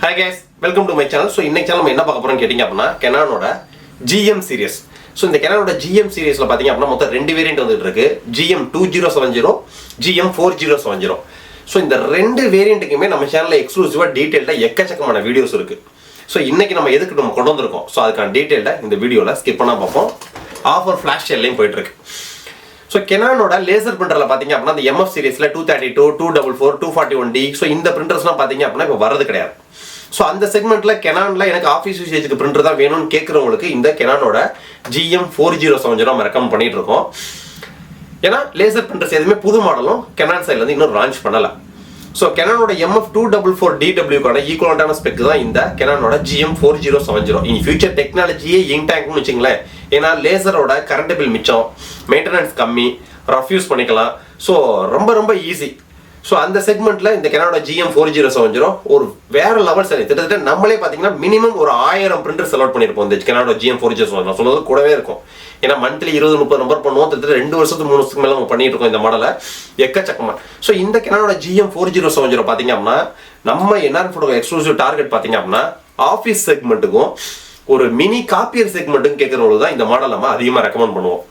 Hi guys, welcome to my channel. So இன்னைக்கு channel நம்ம என்ன பார்க்க போறோம்னு கேட்டிங்க அப்படினா Canonோட GM series. So இந்த Canonோட GM seriesல பாத்தீங்க அப்படினா மொத்தம் ரெண்டு வேரியன்ட் வந்துட்டு இருக்கு. GM2070, GM4070. So இந்த ரெண்டு வேரியன்ட்டுக்குமே நம்ம சேனல்ல எக்ஸ்க்ளூசிவா டீடைலா எக்கச்சக்கமான வீடியோஸ் இருக்கு. So இன்னைக்கு நம்ம எதுக்கு நம்ம கொண்டு வந்திருக்கோம். So அதுக்கான டீடைலா இந்த வீடியோல ஸ்கிப் பண்ணாம பார்ப்போம். ஆஃபர் ஃபிளாஷ் சேல்லையும் போயிட்டு இருக்கு. So Canonோட லேசர் பிரிண்டர்ல பாத்தீங்க அப்படினா அந்த MF சீரிஸ்ல 232, 244, 241D so இந்த பிரிண்டர்ஸ்லாம் பாத்தீங்க அப்படினா இப்ப வரது கிடையாது. So அந்த செக்மெண்ட்ல Canonல எனக்கு ஆபீஸ் யூசேஜ்க்கு பிரிண்டர் தான் வேணும்னு கேக்குறவங்களுக்கு இந்த Canonோட GM4070 நம்ம ரெக்கமெண்ட் பண்ணிட்டு இருக்கோம். ஏனா லேசர் பிரிண்டர்ஸ் எதுமே புது மாடலும் Canon சைடுல இருந்து இன்னும் லான்ச் பண்ணல. So Canonோட MF244DW கான ஈக்குவலன்ட்டான ஸ்பெக் தான் இந்த Canonோட GM4070. In future டெக்னாலஜியே இன்டாக்ட்னு வெச்சீங்களே. ஏனா லேசரோட கரண்ட் பில் மிச்சம், மெயின்டனன்ஸ் கம்மி, ரஃப் யூஸ் பண்ணிக்கலாம். சோ ரொம்ப ஈஸி. சோ அந்த செக்மெண்ட்ல இந்த Canonோட GM4070 ஒரு வேற லெவல் சரி. கிட்டத்தட்ட நம்மளே பாத்தீங்கன்னா மினிமம் ஒரு 1000 பிரிண்டர் செலக்ட் பண்ணிருப்போம் இந்த Canonோட GM4070. நான் சொல்றது கூடவே இருக்கும். ஏனா மந்த்லி 20-30 நம்பர் பண்ணுவோம். கிட்டத்தட்ட 2 வருஷத்துக்கு 3 வருஷத்துக்கு மேல நம்ம பண்ணிட்டு இருக்கோம் இந்த மாடலை எக்கச்சக்கமா. சோ இந்த Canonோட GM4070 பாத்தீங்க அப்படினா நம்ம NR போட்டோ எக்ஸ்க்ளூசிவ் டார்கெட் பாத்தீங்க அப்படினா ஆபீஸ் செக்மெண்ட்டுக்கும் ஒரு மினி காப்பியர் செக்மெண்ட்னு கேக்குறவங்களுக்கு தான் இந்த மாடல் நம்ம அதிகமா ரெக்கமெண்ட் பண்ணுவோம்.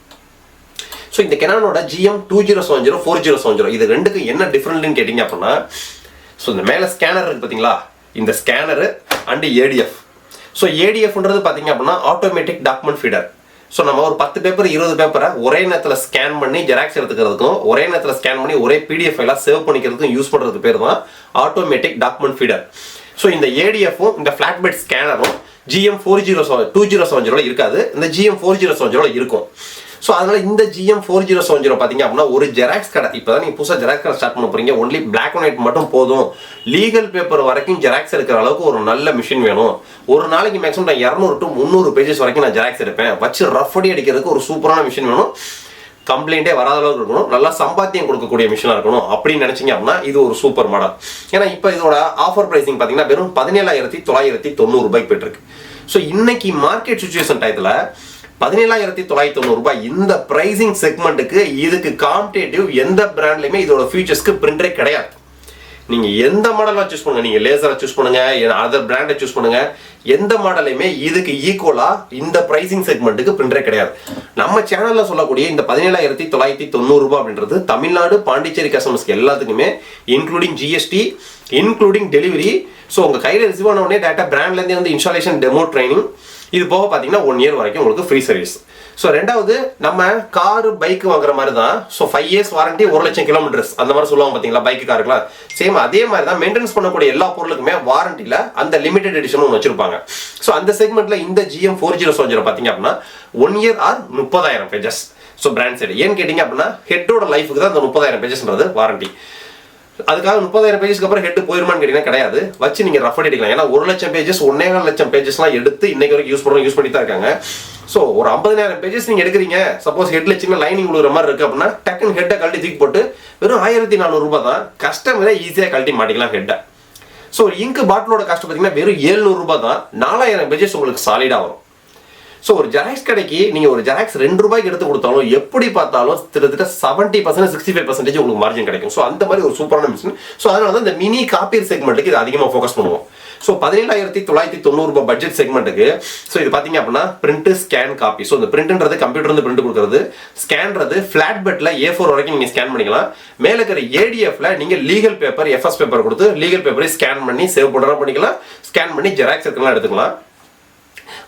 சோ இந்த Canonோட GM2070, 4070 இது ரெண்டுக்கு என்ன டிஃபரன்ட்னு கேட்டிங்க அப்படினா சோ இந்த மேல ஸ்கேனர் இருக்கு பாத்தீங்களா, இந்த ஸ்கேனர் அண்ட் ADF. சோ ADFன்றது பாத்தீங்க அப்படினா ஆட்டோமேட்டிக் டாக்குமெண்ட் ஃபீடர். சோ நம்ம ஒரு 10 பேப்பர் 20 பேப்பரை ஒரே நேரத்துல ஸ்கேன் பண்ணி ஜெராக்ஸ் எடுத்துக்கிறதுக்கும் ஒரே நேரத்துல ஸ்கேன் பண்ணி ஒரே PDF ஃபைலா சேவ் பண்ணிக்கிறதுக்கும் யூஸ் பண்றதுக்கு பேர் தான் ஆட்டோமேட்டிக் டாக்குமெண்ட் ஃபீடர். சோ இந்த ADFம் இந்த ஃபிளாட் பெட் ஸ்கேனரும் GM2070 இருக்காது, இந்த GM4070 இருக்கும். சோ அதனால இந்த GM4070 பாத்தீங்க அப்படினா ஒரு ஜெராக்ஸ் கடை இப்பதான் நீங்க புதுசா ஜெராக்ஸ் கடை ஸ்டார்ட் பண்ண போறீங்க, ஒன்லி பிளாக் அண்ட் ஒயிட் மட்டும் போதும், லீகல் பேப்பர் வரைக்கும் ஜெராக்ஸ் எடுக்கிற அளவுக்கு ஒரு நல்ல மிஷின் வேணும், ஒரு நாளைக்கு மேக்ஸிமம் நான் 200 to 300 பேஜஸ் வரைக்கும் நான் ஜெராக்ஸ் எடுப்பேன், வச்சு ரஃப் அடி அடிக்கிறதுக்கு ஒரு சூப்பரான மிஷின் வேணும், கம்ப்ளைண்டே வராத அளவுக்கு இருக்கணும், நல்லா சம்பாத்தியம் கொடுக்கக்கூடிய மிஷினா இருக்கணும் அப்படின்னு நினைச்சீங்க அப்படின்னா இது ஒரு சூப்பர் மாடல். ஏன்னா இப்போ இதோட ஆஃபர் பிரைசிங் பாத்தீங்கன்னா வெறும் 17,990 ரூபாய்க்கு போயிட்டு இருக்கு. ஸோ இன்னைக்கு மார்க்கெட் சுச்சுவேஷன் டயத்துல 17,990 ரூபாய் இந்த பிரைசிங் செக்மெண்ட்டுக்கு இதுக்கு காம்படேட்டிவ் எந்த பிராண்ட்லயுமே இதோட ஃபீச்சர்ஸ்க்கு பிரிண்டரே கிடையாது. நீங்க எந்த மாடலை சூஸ் பண்ணுங்க, நீங்க லேசரை சூஸ் பண்ணுங்க, அதர் பிராண்டை சூஸ் பண்ணுங்க, எந்த மாடலையுமே இதுக்கு ஈக்குவலா இந்த பிரைசிங் செக்மெண்ட்டுக்கு பிரிண்டரே கிடையாது. நம்ம சேனல்ல சொல்லக்கூடிய இந்த 17,990 ரூபாய் அப்படின்றது தமிழ்நாடு பாண்டிச்சேரி கஸ்டமர்ஸ்க்கு எல்லாத்துக்குமே including GST, including delivery. So உங்க கையில ரிசீவ் ஆன உடனே டேரக்டா பிராண்ட்ல இருந்து வந்து இன்ஸ்டாலேஷன், டெமோ ட்ரைனிங், இது போக பாத்தீங்கன்னா 1 year வரைக்கும் உங்களுக்கு ஃப்ரீ சர்வீஸ். ஸோ ரெண்டாவது நம்ம கார் பைக் வாங்குற மாதிரி தான். ஸோ 5 years வாரண்டி, 1,00,000 கிலோமீட்டர்ஸ் அந்த மாதிரி சொல்லுவாங்க பாத்தீங்களா பைக்கு காருக்குலாம். சேம் அதே மாதிரி தான் மெயின்டெனன்ஸ் பண்ணக்கூடிய எல்லா பொருளுக்குமே வாரண்டியில அந்த லிமிடெட் எடிஷன் ஒன்று வச்சிருப்பாங்க. ஸோ அந்த செக்மெண்ட்ல இந்த GM4070 பாத்தீங்க அப்படின்னா 1 year or 30,000 pages. So brand side ஏன்னு கேட்டீங்க அப்படின்னா ஹெட்டோட லைஃபுக்கு தான் அந்த 30,000 பேஜஸ்ன்றது வாரண்டி. அதுக்காக 30,000 பேஜஸ்க்கு அப்புறம் ஹெட் போயிருமான்னு கேட்டீங்கன்னா கிடையாது, வச்சு நீங்க ரஃப் அடிக்கலாம். ஏன்னா 1,00,000 பேஜஸ் 1,50,000 பேஜஸ்லாம் எடுத்து இன்னைக்கு வரைக்கும் யூஸ் பண்ணி தான் இருக்காங்க. ஸோ ஒரு 50,000 பேஜஸ் நீங்க எடுக்கிறீங்க, சப்போஸ் ஹெட்ல சின்ன லைனிங் விழுகிற மாதிரி இருக்கு அப்படின்னா டக்குன்னு ஹெட்டை கழட்டி தூக்கி போட்டு வெறும் 1,400 ரூபாய் தான் கஸ்டமரே ஈஸியா கழட்டி மாட்டிக்கலாம் ஹெட்டை. ஸோ ஒரு இங்க் பாட்டிலோட காஸ்ட் பார்த்தீங்கன்னா வெறும் 700 ரூபாய் தான், 4,000 பேஜஸ் உங்களுக்கு சாலிடா வரும். ஸோ ஒரு ஜெராக்ஸ் கடைக்கு நீங்க ஒரு ஜெராக்ஸ் 2 ரூபாய்க்கு எடுத்து கொடுத்தாலும் எப்படி பார்த்தாலும் கிட்டத்தட்ட 70% 65% உங்களுக்கு மார்ஜின் கிடைக்கும். ஸோ அந்த மாதிரி ஒரு சூப்பரான மிஷின். ஸோ அதனால தான் இந்த மினி காப்பியர் செக்மெண்ட்டுக்கு இது அதிகமாக ஃபோக்கஸ் பண்ணுவோம். ஸோ 17,990 ரூபாய் பட்ஜெட் செக்மெண்ட்டுக்கு ஸோ இது பார்த்தீங்க அப்படின்னா பிரிண்ட், ஸ்கேன், காப்பி. ஸோ இந்த பிரிண்ட்ன்றது கம்ப்யூட்டர் வந்து பிரிண்ட் கொடுக்குறது, ஸ்கேன்றது ஃபிளாட் பெட்ல A4 வரைக்கும் நீங்க ஸ்கேன் பண்ணிக்கலாம். மேலே இருக்கிற ADFல நீங்க லீகல் பேப்பர், FS பேப்பர் கொடுத்து லீகல் பேப்பரை ஸ்கேன் பண்ணி சேவ் பண்ணிக்கலாம், ஸ்கேன் பண்ணி ஜெராக்ஸ் எடுக்கலாம் எடுத்துக்கலாம்.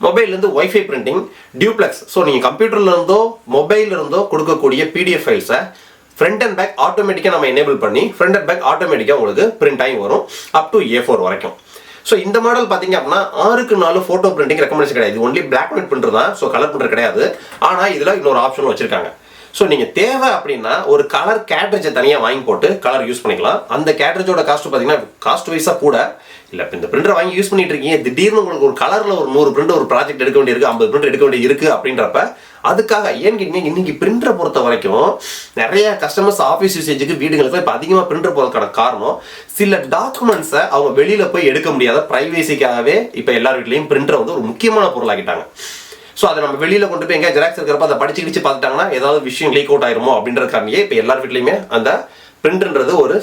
மொபைல்ல இருந்து வைஃபை பிரிண்டிங், டியூப்ளெக்ஸ். ஸோ நீங்க கம்ப்யூட்டர்ல இருந்தோ மொபைல்ல இருந்தோ கொடுக்கக்கூடிய PDF ஃபைல்ஸை ஃப்ரண்ட் அண்ட் பேக் ஆட்டோமேட்டிக்கா நம்ம எனேபிள் பண்ணி ஃப்ரண்ட் அண்ட் பேக் ஆட்டோமேட்டிக்கா உங்களுக்கு பிரிண்ட் ஆகி வரும் அப் டு A4 வரைக்கும். ஸோ இந்த மாடல் பாத்தீங்க அப்படின்னா 6x4 போட்டோ பிரிண்டிங் ரெக்கமெண்டேஷன் கிடையாது, இது only black and white printer தான். ஸோ கலர் பிரிண்டர் கிடையாது. ஆனா இதுல இன்னொரு ஆப்ஷன் வச்சிருக்காங்க. ஸோ நீங்க தேவை அப்படின்னா ஒரு கலர் கேட்ரேஜை தனியா வாங்கி போட்டு கலர் யூஸ் பண்ணிக்கலாம். அந்த கேட்ரேஜோட காஸ்ட் பாத்தீங்கன்னா காஸ்ட் வைஸா கூட இல்ல. இந்த பிரிண்டர் வாங்கி யூஸ் பண்ணிட்டு இருக்கீங்க, திடீர்னு உங்களுக்கு ஒரு கலர்ல ஒரு 100 பிரிண்டர் ஒரு ப்ராஜெக்ட் எடுக்க வேண்டியிருக்கு, 50 பிரிண்டர் எடுக்க வேண்டிய இருக்கு அப்படின்றப்ப அதுக்காக ஏன்னு கேட்டீங்க, இன்னைக்கு பிரிண்டரை பொறுத்த வரைக்கும் நிறைய கஸ்டமர்ஸ் ஆஃபீஸ் யூசேஜுக்கு வீடுகளுக்கு இப்போ அதிகமாக பிரிண்டர் போகிறதுக்கான காரணம் சில டாக்குமெண்ட்ஸை அவங்க வெளியில போய் எடுக்க முடியாத பிரைவேசிக்காகவே இப்போ எல்லார் வீட்லையும் பிரிண்டரை வந்து ஒரு முக்கியமான பொருளாக்கிட்டாங்க. ஸோ அதை நம்ம வெளியில கொண்டு போய் எங்கேயா ஜெராக்ஸ் இருக்கிறப்ப அதை படிச்சு கிடிச்சு பார்த்துட்டாங்கன்னா ஏதாவது விஷயம் லீக் அவுட் ஆயிருமோ அப்படின்றதுக்காண்டியே இப்போ எல்லார் வீட்லையுமே அந்த பிரிண்டர்ன்றது ஒரு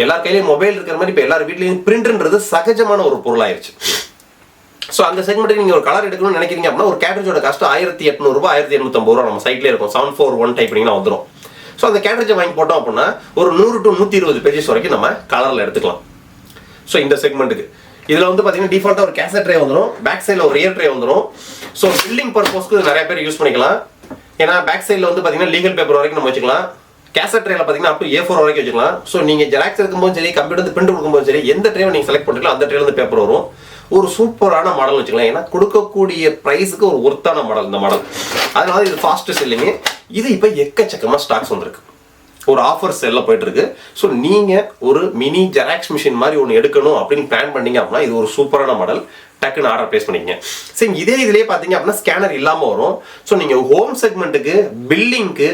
எல்லார் கையிலையும் மொபைல் இருக்கிற மாதிரி இப்போ எல்லார் வீட்லையும் பிரிண்டர்ன்றது சகஜமான ஒரு பொருளாயிருச்சு. ஸோ அந்த செக்மெண்ட்டுக்கு நீங்கள் ஒரு கலர் எடுக்கணும்னு நினைக்கிறீங்க அப்படின்னா ஒரு கேட்ரேஜோட காஸ்ட் 1800 ரூபாய் 1850 ரூபா நம்ம சைட்லேயே இருக்கும். 741 டைப் பண்ணிங்கன்னா வந்துடும். ஸோ அந்த கேட்ரேஜை வாங்கி போட்டோம் அப்படின்னா ஒரு 100 to 120 பேஜஸ் வரைக்கும் நம்ம கலரில் எடுத்துக்கலாம். ஸோ இந்த செக்மெண்ட்டுக்கு இதில் வந்து பார்த்தீங்கன்னா டிஃபால்ட்டாக ஒரு கேசட் ட்ரே வந்துடும், பேக் சைடில் ஒரு ரியர் ட்ரே வந்துடும். ஸோ பில்டிங் பர்பஸ்க்கு நிறைய பேர் யூஸ் பண்ணிக்கலாம். ஏன்னா பேக் சைடில் வந்து பார்த்தீங்கன்னா லீகல் பேப்பர் வரைக்கும் நம்ம வச்சுக்கலாம். கேசட் ட்ரேல பார்த்தீங்கன்னா அப் டு A4 வரைக்கும் வச்சுக்கலாம். ஸோ நீங்கள் ஜெராக்ஸ் எடுக்கும்போது சரி, கம்ப்யூட்டர் வந்து பிரிண்ட் கொடுக்கும்போது சரி, எந்த ட்ரேவை நீங்கள் செலக்ட் பண்ணிக்கலாம் அந்த ட்ரேல இருந்து பேப்பர் வரும். ஒரு சூப்பரான மாடல் வச்சுக்கலாம். ஏன்னா கொடுக்கக்கூடிய ப்ரைஸுக்கு ஒரு ஒர்த்தான மாடல் இந்த மாடல். அதனால இது ஃபாஸ்ட் செல்லிங்கு. இது இப்போ எக்கச்சக்கமாக ஸ்டாக்ஸ் வந்திருக்கு. ஒரு ஆஃபர் செல்ல போயிட்டு இருக்கு. ஸோ நீங்கள் ஒரு மினி ஜெராக்ஸ் மிஷின் மாதிரி ஒன்று எடுக்கணும் அப்படின்னு பிளான் பண்ணீங்க அப்படின்னா இது ஒரு சூப்பரான மாடல். டக்குன்னு ஆர்டர் பிளேஸ் பண்ணிக்கங்க. சரி, இதே இதுலேயே பார்த்தீங்க அப்படின்னா ஸ்கேனர் இல்லாமல் வரும். ஸோ நீங்கள் ஹோம் செக்மெண்ட்டுக்கு, பில்லிங்க்கு,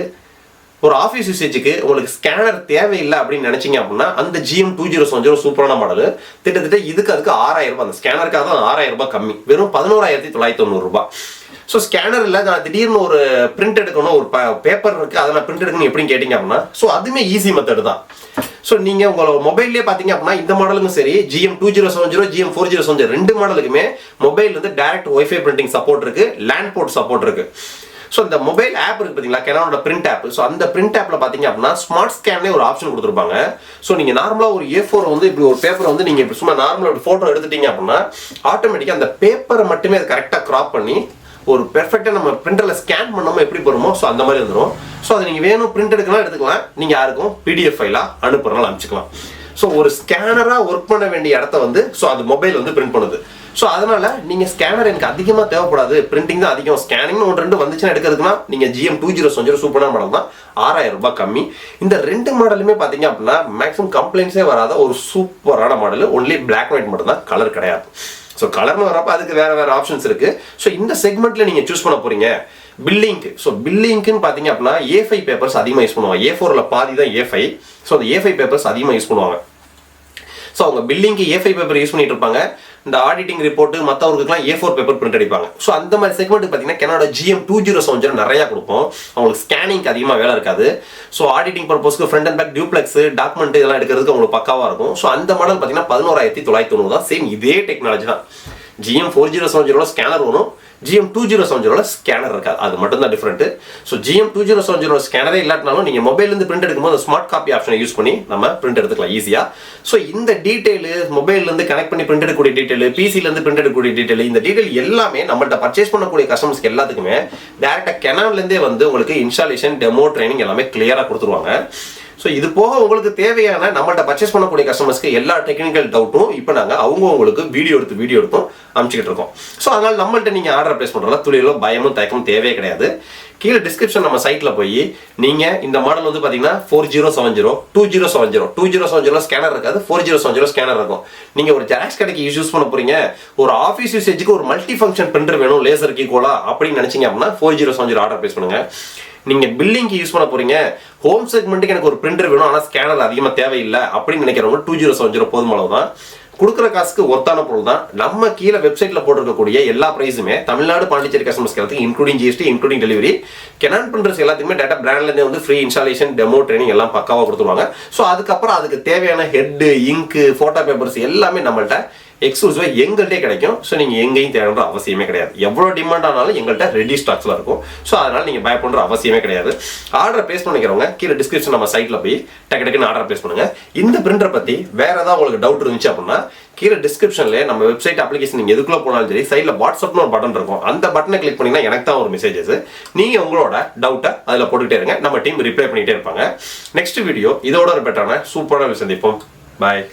ஒரு ஆஃபீஸ் யூசேஜுக்கு உங்களுக்கு ஸ்கேனர் தேவையில்லை அப்படின்னு நினைச்சீங்க அப்படின்னா அந்த GM2070 சூப்பரான மாடல். கிட்டத்தட்ட இதுக்கு அதுக்கு 6000 ரூபாய். அந்த ஸ்கேனருக்காக தான் 6000 ரூபாய் கம்மி, வெறும் 11990 ரூபாய். ஸோ ஸ்கேனர் இல்லை, நான் திடீர்னு ஒரு பிரிண்ட் எடுக்கணும், ஒரு பேப்பர் இருக்கு, அதை நான் பிரிண்ட் எடுக்கணும் எப்படின்னு கேட்டீங்க அப்படின்னா ஸோ அதுவுமே ஈஸி மெத்தட் தான். ஸோ நீங்கள் உங்களோட மொபைல்லேயே பார்த்தீங்க அப்படின்னா இந்த மாடலுக்கும் சரி, GM2070, GM4070 ரெண்டு மாடலுக்குமே மொபைல் வந்து டைரக்ட் வைஃபை பிரிண்டிங் சப்போர்ட் இருக்கு, லேண்ட் போர்ட் சப்போர்ட் இருக்கு. ஸோ இந்த மொபைல் ஆப் இருக்கு பார்த்தீங்களா, Canonோட பிரிண்ட் ஆப். ஸோ அந்த பிரிண்ட் ஆப்ல பார்த்தீங்க அப்படின்னா ஸ்மார்ட் ஸ்கேன்லேயே ஒரு ஆப்ஷன் கொடுத்துருப்பாங்க. ஸோ நீங்கள் நார்மலாக ஒரு A4 வந்து இப்படி ஒரு பேப்பர் வந்து நீங்கள் இப்படி சும்மா நார்மலாக ஒரு ஃபோட்டோ எடுத்துட்டீங்க அப்படின்னா ஆட்டோமேட்டிக்காக அந்த பேப்பரை மட்டுமே அது கரெக்டாக கிராப் பண்ணி ஒரு பெர்ஃபெக்டாக நம்ம பிரிண்டரில் ஸ்கேன் பண்ணாமல் எப்படி போகிறோமோ ஸோ அந்த மாதிரி வந்துடும். ஸோ அதை நீங்கள் வேணும் பிரிண்ட் எடுக்கலாம் எடுத்துக்கலாம், நீங்கள் யாருக்கும் PDF ஃபைலாக அனுப்புறனால அனுப்பிச்சிக்கலாம். ஸோ ஒரு ஸ்கேனராக ஒர்க் பண்ண வேண்டிய இடத்த வந்து ஸோ அது மொபைல் வந்து பிரிண்ட் பண்ணுது. ஸோ அதனால நீங்கள் ஸ்கேனர் எனக்கு அதிகமாக தேவைப்படாது, பிரிண்டிங் தான் அதிகம், ஸ்கேனிங் ஒன்று ரெண்டு வந்துச்சுன்னா எடுக்கிறதுக்குன்னா நீங்கள் GM2070 சூப்பரான மாடல் தான், 6000 ரூபாய் கம்மி. இந்த ரெண்டு மாடலுமே பார்த்தீங்க அப்படின்னா மேக்ஸிமம் கம்ப்ளைண்ட்ஸே வராத ஒரு சூப்பரான model. Only black and white மட்டும் தான், கலர் கிடையாது. ஸோ கலர்னு வரப்போ அதுக்கு வேற ஆப்ஷன்ஸ் இருக்கு. ஸோ இந்த செக்மெண்ட்ல நீங்கள் சூஸ் பண்ண போறீங்க. பில்லிங்க்கு, ஸோ பில்லிங்க்குன்னு பார்த்தீங்க அப்படின்னா A5 பேப்பர்ஸ் அதிகமாக யூஸ் பண்ணுவாங்க. A4ல பாதி தான் A5. ஸோ அந்த A5 பேப்பர்ஸ் அதிகமாக யூஸ் பண்ணுவாங்க. ஸோ அவங்க பில்லிங்க்கு A5 பேப்பர் யூஸ் பண்ணிட்டு இருப்பாங்க. இந்த ஆடிட்டிங் ரிப்போர்ட் மற்றவங்களுக்குலாம் A4 பேப்பர் பிரிண்ட் அடிப்பாங்க. ஸோ அந்த மாதிரி செக்மெண்ட் பார்த்தீங்கன்னா Canonோட GM2070 நிறையா கொடுப்போம். அவங்களுக்கு ஸ்கேனிங்க்கு அதிகமாக வேலை இருக்காது. ஸோ ஆடிட்டிங் பர்பஸ்க்கு front and back duplex document இதெல்லாம் எடுக்கிறதுக்கு அவங்களுக்கு பக்காவாக இருக்கும். ஸோ அந்த மாடல் பார்த்தீங்கன்னா 11990 தான். சேம் இதே டெக்னாலஜி தான். GM4070 ஸ்கேனர் வரும், GM2070 ஸ்கேனர் இருக்காது, அது மட்டும் தான் டிஃபரெண்ட். ஸோ GM2070 ஸ்கேனரே இல்லாட்டினாலும் நீங்கள் மொபைல்லேருந்து பிரிண்ட் எடுக்கும்போது ஸ்மார்ட் காப்பி ஆப்ஷனை யூஸ் பண்ணி நம்ம பிரிண்ட் எடுத்துக்கலாம் ஈஸியாக. ஸோ இந்த டீட்டெயில் மொபைல்லேருந்து கனெக்ட் பண்ணி பிரிண்ட் எடுக்கக்கூடிய டீட்டெயில், பிசிலேருந்து பிரிண்ட் எடுக்கக்கூடிய டீட்டெயில், இந்த டீட்டெயில் எல்லாமே நம்மள்ட்ட பர்ச்சேஸ் பண்ணக்கூடிய கஸ்டமர்ஸ்க்கு எல்லாத்துக்குமே டேரெக்டாக Canonலேருந்தே வந்து உங்களுக்கு இன்ஸ்டாலேஷன், டெமோ, ட்ரைனிங் எல்லாமே கிளியராக கொடுத்துருவாங்க. ஸோ இது போக உங்களுக்கு தேவையான நம்மள்ட்ட பர்ச்சேஸ் பண்ணக்கூடிய கஸ்டமர்ஸ்க்கு எல்லா டெக்னிக்கல் டவுட்டும் இப்போ நாங்கள் உங்களுக்கு வீடியோ எடுத்தும் அனுப்பிச்சிக்கிட்டு இருக்கோம். ஸோ அதனால் நம்மள்ட்ட நீங்கள் ஆர்டர் பிளேஸ் பண்ணுறதுல துளியிலோ பயமும் தயக்கமும் தேவையே கிடையாது. கீழே டிஸ்கிரிப்ஷன் நம்ம சைட்டில் போய் நீங்கள் இந்த மாடல் வந்து பார்த்தீங்கன்னா 4070, 2070 ஸ்கேனர் இருக்காது, 4070 ஸ்கேனர் இருக்கும். நீங்கள் ஒரு ஜெராக்ஸ் கடைக்கு யூஸ் பண்ண போறீங்க, ஒரு ஆஃபீஸ் யூசேஜுக்கு ஒரு மல்டி ஃபங்க்ஷன் பிரிண்டர் வேணும் லேசர் கீகோலா அப்படின்னு நினச்சிங்க அப்படின்னா 4070 ஆர்டர் பிளேஸ் பண்ணுங்க. நீங்கள் பில்லிங்க்கு யூஸ் பண்ண போறீங்க, ஹோம் செக்மெண்ட்டுக்கு எனக்கு ஒரு பிரிண்டர் வேணும் ஆனால் ஸ்கேனர் அதிகமாக தேவையில்லை அப்படின்னு நினைக்கிறவங்க 2070 போதும் அளவு தான். கொடுக்குற காசுக்கு ஒர்த்தான பொருள் தான். நம்ம கீழே வெப்சைட்ல போட்டிருக்கக்கூடிய எல்லா பிரைஸுமே தமிழ்நாடு, பாண்டிச்சேரி கஸ்டமர்ஸ்க்கு எல்லாத்துக்கும் including GST, including delivery. Canon printers எல்லாத்துக்குமே டேட்டா பிராண்ட்லேருந்து வந்து ஃப்ரீ இன்ஸ்டாலேஷன், டெமோ, ட்ரைனிங் எல்லாம் பக்காவாக கொடுத்துருவாங்க. ஸோ அதுக்கப்புறம் அதுக்கு தேவையான ஹெட், இங்கு, ஃபோட்டோ பேப்பர்ஸ் எல்லாமே நம்மள்ட்ட எக்ஸ்க்ளூசிவா எங்கள்கிட்டே கிடைக்கும். ஸோ நீங்கள் எங்கேயும் தேடுற அவசியமே கிடையாது. எவ்வளோ டிமாண்ட் ஆனாலும் எங்கள்கிட்ட ரெடி ஸ்டாக்ஸ்ல இருக்கும். ஸோ அதனால நீங்கள் பை பண்ணுற அவசியமே கிடையாது. ஆர்டர் பிளேஸ் பண்ணிக்கிறவங்க கீழே டிஸ்கிரிப்ஷன் நம்ம சைட்ல போய் டக்குன்னு ஆர்டர் பிளேஸ் பண்ணுங்க. இந்த பிரிண்டர் பற்றி வேற ஏதாவது உங்களுக்கு டவுட் இருந்துச்சு அப்படின்னா கீழே டிஸ்கிரிப்ஷன்ல நம்ம வெப்சைட் அப்ளிகேஷன் நீங்கள் எதுக்குள்ள போனாலும் சரி சைடில் வாட்ஸ்அப்னு ஒரு பட்டன் இருக்கும். அந்த பட்டனை கிளிக் பண்ணீங்கன்னா எனக்கு தான் ஒரு மெசேஜஸ். நீங்கள் உங்களோட டவுட்டை அதில் போட்டுக்கிட்டே இருங்க, நம்ம டீம் ரிப்ளை பண்ணிட்டே இருப்பாங்க. நெக்ஸ்ட் வீடியோ இதோட ஒரு பெட்டரான சூப்பரான சந்திப்போம். பாய்.